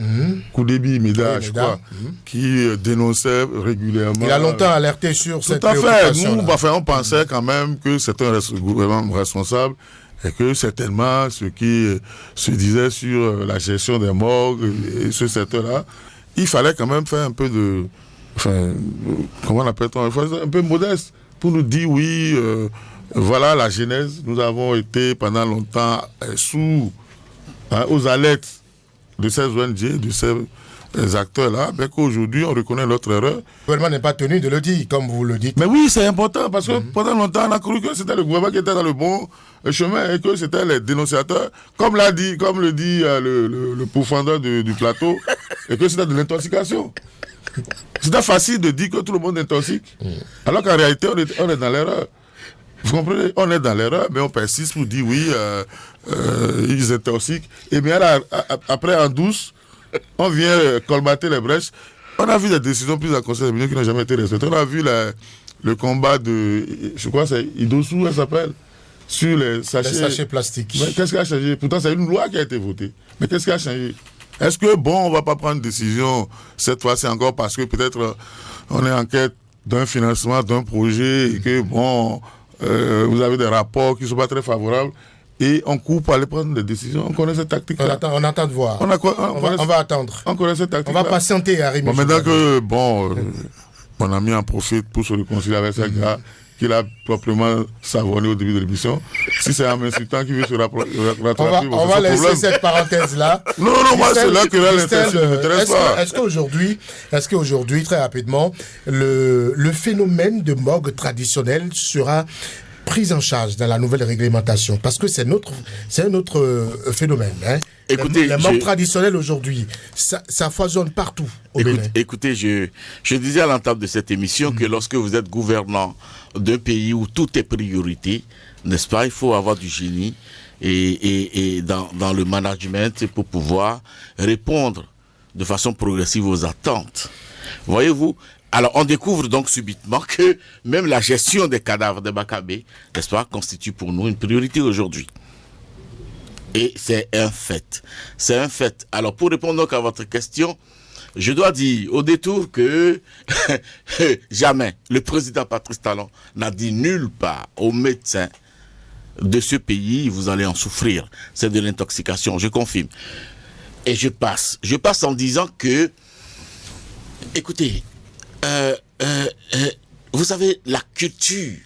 Koudébi Meda, je crois, qui dénonçait régulièrement. Il a longtemps alerté sur cette préoccupation. Tout à fait. Nous, on pensait quand même que c'était un gouvernement responsable et que certainement ce qui se disait sur la gestion des morgues et ce secteur-là, il fallait quand même faire un peu de... Enfin, comment on appelle-t-on? Il fallait un peu modeste pour nous dire oui, voilà la genèse. Nous avons été pendant longtemps aux alertes de ces ONG, de ces acteurs-là, mais qu'aujourd'hui, on reconnaît notre erreur. Le gouvernement n'est pas tenu de le dire, comme vous le dites. Mais oui, c'est important, parce que pendant longtemps, on a cru que c'était le gouvernement qui était dans le bon chemin et que c'était les dénonciateurs, comme le dit le pourfendeur du plateau, et que c'était de l'intoxication. C'était facile de dire que tout le monde est intoxique, alors qu'en réalité, on est dans l'erreur. Vous comprenez? On est dans l'erreur, mais on persiste pour dire oui, ils intoxiquent. Et bien là, après, en douce, on vient colmater les brèches. On a vu des décisions prises en conseil des ministres qui n'ont jamais été respectées. On a vu le combat de, je crois que c'est Idossou, elle s'appelle, sur les sachets plastiques. Mais qu'est-ce qui a changé? Pourtant, c'est une loi qui a été votée. Mais qu'est-ce qui a changé? Est-ce que, on ne va pas prendre une décision cette fois-ci encore parce que peut-être on est en quête d'un financement, d'un projet et que, vous avez des rapports qui ne sont pas très favorables et on court pour aller prendre des décisions. On connaît cette tactique. On attend de voir. On va attendre. On connaît cette tactique. On va patienter, Arimi. Maintenant que, mon ami en profite pour se réconcilier avec ce gars qu'il a proprement savonné au début de l'émission. Si c'est un m'insultant qui veut se rattraper, on va laisser cette parenthèse-là. Non, moi, c'est là que l'intention ne m'intéresse pas. Est-ce qu'aujourd'hui, très rapidement, le phénomène de morgue traditionnelle sera pris en charge dans la nouvelle réglementation? Parce que c'est un autre phénomène. Hein. Écoutez, les morgues traditionnelles aujourd'hui, ça foisonne partout au Bénin. Écoutez, je disais à l'entame de cette émission que lorsque vous êtes gouvernant d'un pays où tout est priorité, n'est-ce pas, il faut avoir du génie et dans le management pour pouvoir répondre de façon progressive aux attentes. Voyez-vous? Alors, on découvre donc subitement que même la gestion des cadavres de Bakabé, n'est-ce pas, constitue pour nous une priorité aujourd'hui. Et c'est un fait. C'est un fait. Alors, pour répondre donc à votre question, je dois dire au détour que jamais le président Patrice Talon n'a dit nulle part aux médecins de ce pays, vous allez en souffrir. C'est de l'intoxication, je confirme. Et je passe en disant que, écoutez, vous savez, la culture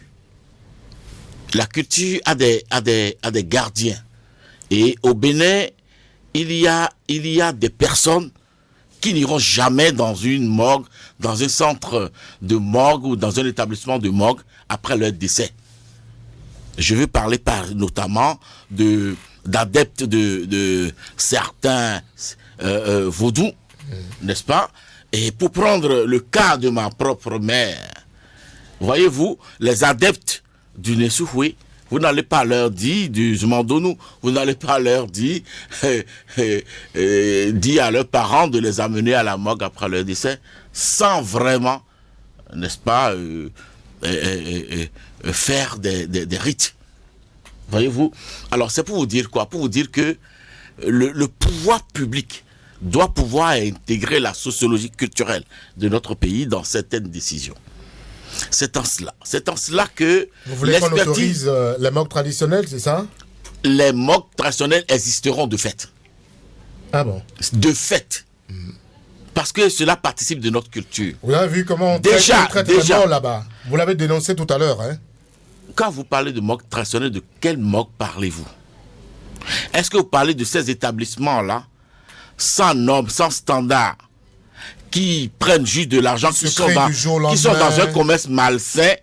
La culture a des gardiens. Et au Bénin, il y a des personnes qui n'iront jamais dans une morgue, dans un centre de morgue ou dans un établissement de morgue après leur décès. Je veux parler notamment d'adeptes de certains vaudous, n'est-ce pas? Et pour prendre le cas de ma propre mère, voyez-vous, les adeptes du Nessouhoué, vous n'allez pas leur dire du Zmandonou, vous n'allez pas leur dire à leurs parents de les amener à la morgue après leur décès, sans vraiment, n'est-ce pas, faire des rites. Voyez-vous? Alors c'est pour vous dire quoi? Pour vous dire que le pouvoir public doit pouvoir intégrer la sociologie culturelle de notre pays dans certaines décisions. C'est en cela que vous voulez qu'on autorise les morgues traditionnelles, c'est ça? Les morgues traditionnelles existeront de fait. Ah bon? De fait. Parce que cela participe de notre culture. Vous avez vu comment on traite les morts là-bas? Vous l'avez dénoncé tout à l'heure, hein? Quand vous parlez de morgues traditionnelles, de quelle morgue parlez-vous? Est-ce que vous parlez de ces établissements-là, sans normes, sans standards, qui prennent juste de l'argent, qui sont dans un commerce malsain?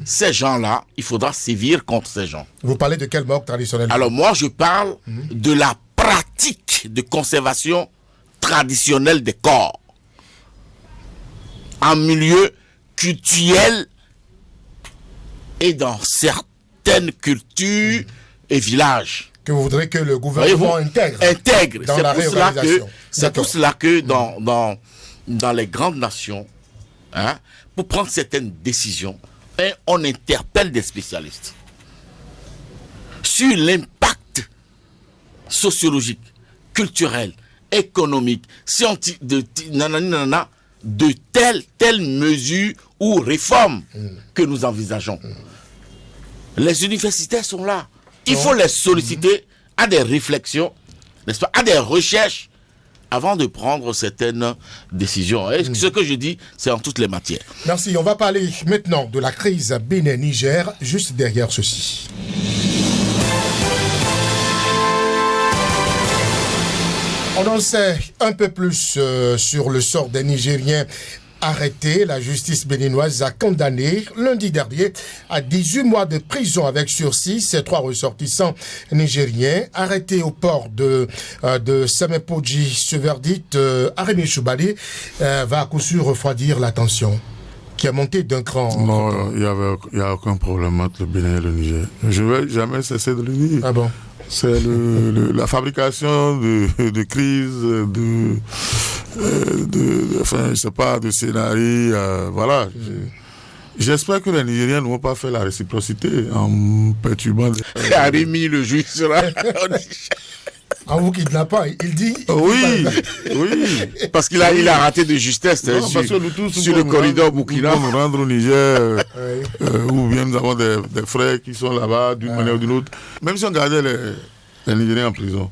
Ces gens-là, il faudra sévir contre ces gens. Vous parlez de quelle morgue traditionnelle? Alors moi, je parle de la pratique de conservation traditionnelle des corps en milieu culturel et dans certaines cultures et villages. Que vous voudrez que le gouvernement intègre dans la réorganisation. C'est pour cela que dans les grandes nations, hein, pour prendre certaines décisions, on interpelle des spécialistes sur l'impact sociologique, culturel, économique, scientifique de telle mesure ou réforme que nous envisageons. Les universitaires sont là. Il faut les solliciter à des réflexions, n'est-ce pas, à des recherches avant de prendre certaines décisions. Et ce que je dis, c'est en toutes les matières. Merci. On va parler maintenant de la crise Bénin-Niger, juste derrière ceci. On en sait un peu plus sur le sort des Nigériens arrêtés. La justice béninoise a condamné lundi dernier à 18 mois de prison avec sursis ces 3 ressortissants nigériens arrêtés au port de Semepoji. Ce verdict, Arémi Choubali, va à coup sûr refroidir la tension qui a monté d'un cran. Non, il n'y a aucun problème entre le Bénin et le Niger. Je ne vais jamais cesser de le dire. Ah bon? C'est la fabrication de crises, enfin, je sais pas, de scénarios, voilà. J'espère que les Nigériens ne vont pas faire la réciprocité en perturbant. Arimi, le juge sera. En vous kidnappe pas, il dit. Oui. Parce qu'il a raté de justesse sur le corridor Boukina. Nous rendre au Niger, ou bien nous avons des frères qui sont là-bas d'une manière ou d'une autre. Même si on gardait les Nigériens en prison,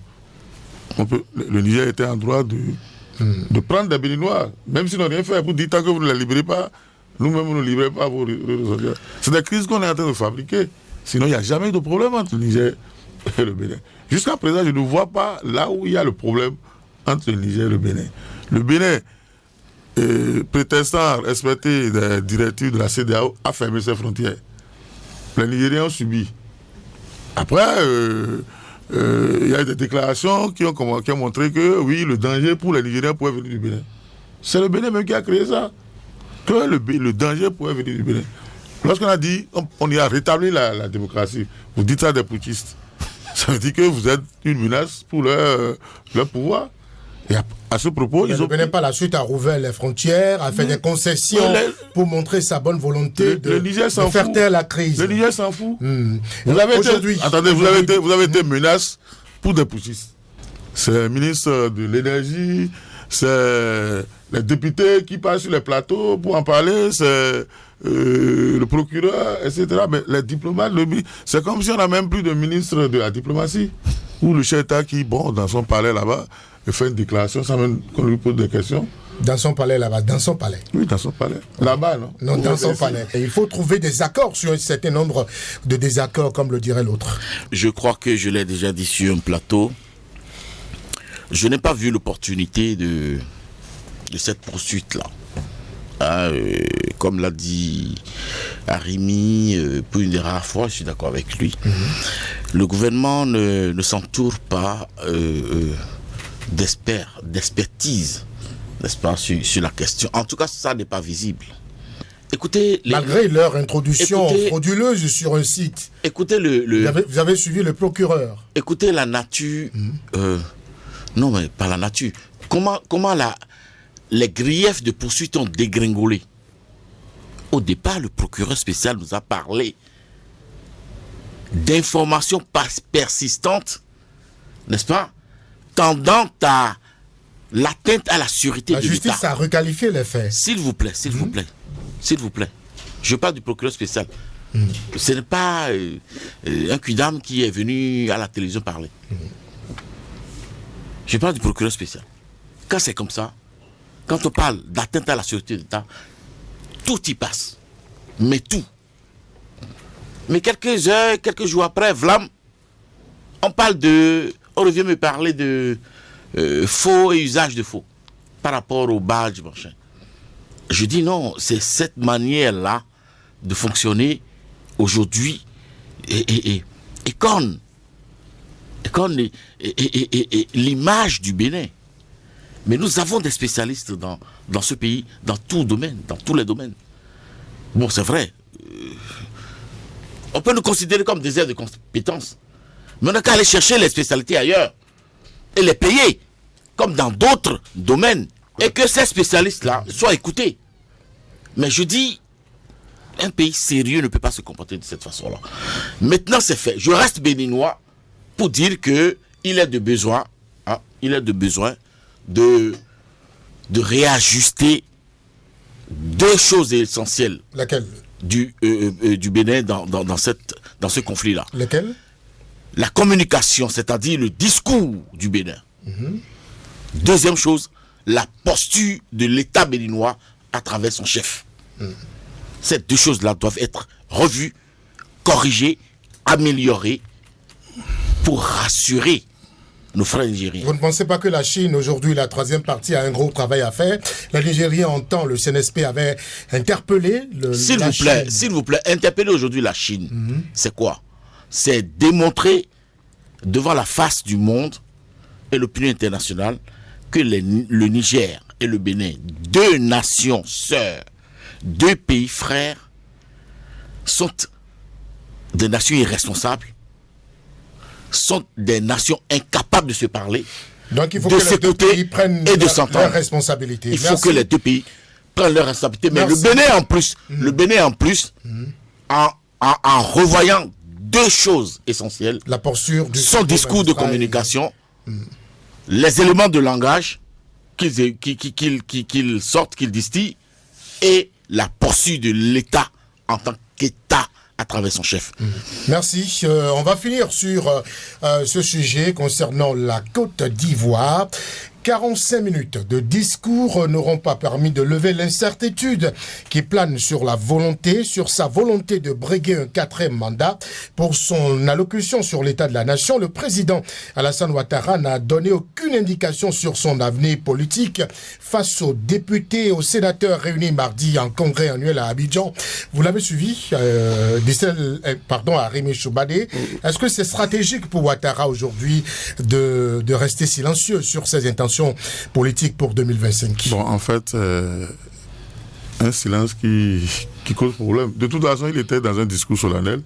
le Niger était en droit de prendre des Béninois, même s'ils n'ont rien fait, pour dire tant que vous ne les libérez pas, nous-mêmes nous ne libérez pas vos ressortissants. C'est des crises qu'on est en train de fabriquer. Sinon, il n'y a jamais eu de problème entre le Niger et le Bénin. Jusqu'à présent, je ne vois pas là où il y a le problème entre le Niger et le Bénin. Le Bénin, prétextant respecter les directives de la CEDEAO, a fermé ses frontières. Les Nigériens ont subi. Après, il y a des déclarations qui ont montré que oui, le danger pour les Nigériens pourrait venir du Bénin. C'est le Bénin même qui a créé ça. Que le danger pourrait venir du Bénin. Lorsqu'on a dit on y a rétabli la démocratie, vous dites ça des putschistes. Ça veut dire que vous êtes une menace pour leur pouvoir. Et à ce propos, ils ont... pas la suite à rouvert les frontières, à faire des concessions pour montrer sa bonne volonté de faire taire la crise. Le Niger s'en fout. Vous avez été menace pour des putschistes. C'est le ministre de l'énergie, c'est les députés qui passent sur les plateaux pour en parler, c'est le procureur, etc. Mais les diplomates, c'est comme si on n'a même plus de ministre de la diplomatie. Ou le chef d'État qui, dans son palais là-bas, fait une déclaration sans même qu'on lui pose des questions. Dans son palais là-bas, dans son palais. Oui, dans son palais. Là-bas, non? Non, dans son palais. Et il faut trouver des accords sur un certain nombre de désaccords, comme le dirait l'autre. Je crois que je l'ai déjà dit sur un plateau. Je n'ai pas vu l'opportunité de cette poursuite-là. Comme l'a dit Arimi, pour une des rares fois, je suis d'accord avec lui. Le gouvernement ne s'entoure pas d'expertise, n'est-ce pas, sur la question. En tout cas, ça n'est pas visible. Écoutez, malgré leur introduction frauduleuse sur un site. Écoutez vous avez suivi le procureur. Écoutez la nature. Non, mais pas la nature. Comment les griefs de poursuite ont dégringolé. Au départ, le procureur spécial nous a parlé d'informations persistantes, n'est-ce pas, tendant à l'atteinte à la sûreté de l'État. La justice a requalifié les faits. S'il vous plaît. Je parle du procureur spécial. Ce n'est pas un quidam qui est venu à la télévision parler. Je parle du procureur spécial. Quand c'est comme ça, quand on parle d'atteinte à la sûreté de l'État, tout y passe. Mais tout. Mais quelques heures, quelques jours après, vlam, on revient me parler de faux et usage de faux par rapport au badge, machin. Je dis non, c'est cette manière-là de fonctionner aujourd'hui et conne l'image du Bénin. Mais nous avons des spécialistes dans ce pays, dans tout domaine, dans tous les domaines. Bon, c'est vrai. On peut nous considérer comme des airs de compétences. Mais on n'a qu'à aller chercher les spécialités ailleurs et les payer, comme dans d'autres domaines. Et que ces spécialistes-là soient écoutés. Mais je dis, un pays sérieux ne peut pas se comporter de cette façon-là. Maintenant, c'est fait. Je reste béninois pour dire qu'il est de besoin, de réajuster deux choses essentielles. Laquelle? Du Bénin dans ce conflit-là. Lesquelles? La communication, c'est-à-dire le discours du Bénin. Deuxième chose, la posture de l'État béninois à travers son chef. Ces deux choses-là doivent être revues, corrigées, améliorées pour rassurer nos frères nigériens. Vous ne pensez pas que la Chine, aujourd'hui, la troisième partie, a un gros travail à faire? La Nigérie, en temps, le CNSP avait interpellé S'il vous plaît, interpeller aujourd'hui la Chine, c'est quoi? C'est démontrer devant la face du monde et l'opinion internationale que le Niger et le Bénin, deux nations sœurs, deux pays frères, sont des nations irresponsables, sont des nations incapables de se parler, donc il faut que les deux pays prennent leurs responsabilités. Il faut que les deux pays prennent leurs responsabilités. Mais le Bénin en plus, en revoyant deux choses essentielles, la posture du son discours de communication, les éléments de langage qu'il sortent, qu'il distille, et la posture de l'État en tant qu'État à travers son chef. Merci. On va finir sur ce sujet concernant la Côte d'Ivoire. 45 minutes de discours n'auront pas permis de lever l'incertitude qui plane sur sa volonté de briguer un 4e mandat. Pour son allocution sur l'état de la nation, le président Alassane Ouattara n'a donné aucune indication sur son avenir politique face aux députés et aux sénateurs réunis mardi en congrès annuel à Abidjan. Vous l'avez suivi, Arimi Choubadé. Est-ce que c'est stratégique pour Ouattara aujourd'hui de rester silencieux sur ses intentions politique pour 2025? Bon, en fait, un silence qui cause problème. De toute façon, il était dans un discours solennel.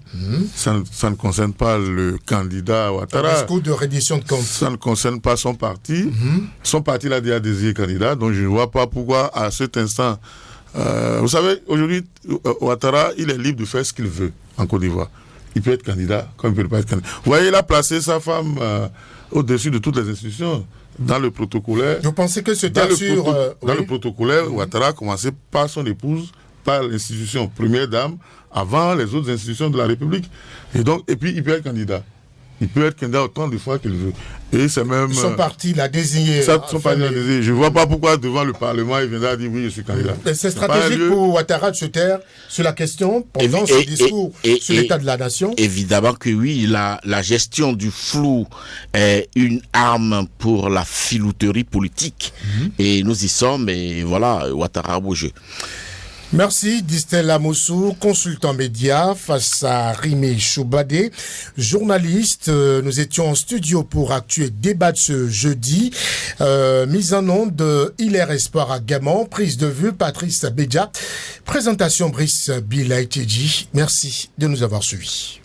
Ça ne concerne pas le candidat Ouattara. Un discours de reddition de comptes. Ça ne concerne pas son parti. Son parti l'a déjà désigné candidat, donc je ne vois pas pourquoi à cet instant... vous savez, aujourd'hui, Ouattara, il est libre de faire ce qu'il veut en Côte d'Ivoire. Il peut être candidat, comme il ne peut pas être candidat. Vous voyez, il a placé sa femme au-dessus de toutes les institutions. Dans le protocolaire... Vous pensez que c'était dans le protocolaire, Ouattara a commencé par son épouse, par l'institution première dame, avant les autres institutions de la République. Et puis, il peut être candidat. Il peut être candidat autant de fois qu'il veut. Et c'est même... Son parti l'a désigné. Je ne vois pas pourquoi devant le Parlement, il viendra dire oui, je suis candidat. C'est stratégique pour Ouattara de se taire sur la question pendant ce discours sur l'état de la nation. Évidemment que oui, la gestion du flou est une arme pour la filouterie politique. Et nous y sommes, et voilà, Ouattara au jeu. Merci Distel Amossou, consultant média, face à Rimé Choubadé, journaliste. Nous étions en studio pour Actu et Débat de ce jeudi. Mise en onde de Hilaire Espoir à Gaiman, prise de vue Patrice Béja, présentation Brice Bilaïtidji. Merci de nous avoir suivis.